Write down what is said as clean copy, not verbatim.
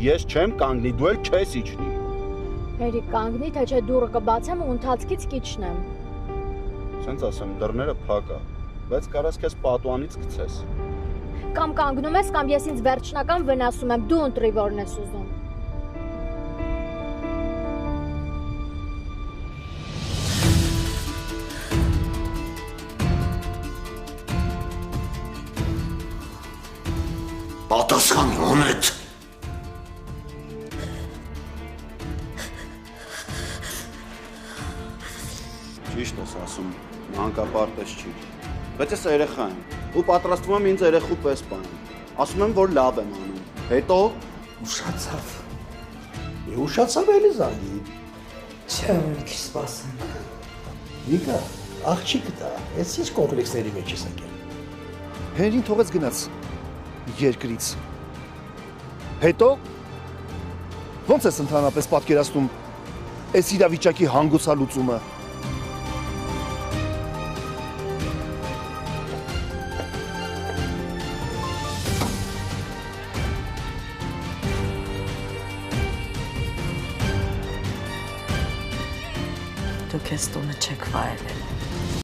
Ես չեմ կանգնի, դու էլ չես իջնի։ Հերի կանգնի, թե չէ դուռը կբացեմ ու ընթացքից կիջնեմ։ Սենց ասեմ, դռները փակ է, բայց կարաս քեզ պատուանից գցես։ Կամ կանգնում ես, կամ ես ինձ վերջնական վնասում եմ, դու ընտրի որն ես ուզում։ Պատասխան ունետ։ Ճիշտ ես ասում, մանկապարտեզ չի։ Բայց ես երեխա եմ, ու պատրաստվում եմ ինձ երեխու պես պահել։ Ասում եմ, որ լավ եմ անում։ Հետո Ուշացավ։ Է ուշացավ էլի զանգի։ Չէ, մի քիչ սպասեմ։ Նիկա, աղջիկը դա, ես ինչ կոմպլեքսների մեջ ես եկել։ Հենրին թողեց գնաց երկրից։ Հետո ո՞նց ես ընդհանրապես պատկերացնում այս իրավիճակի հանգուցալուծումը։ Դուք ես տունը չեք վայելել։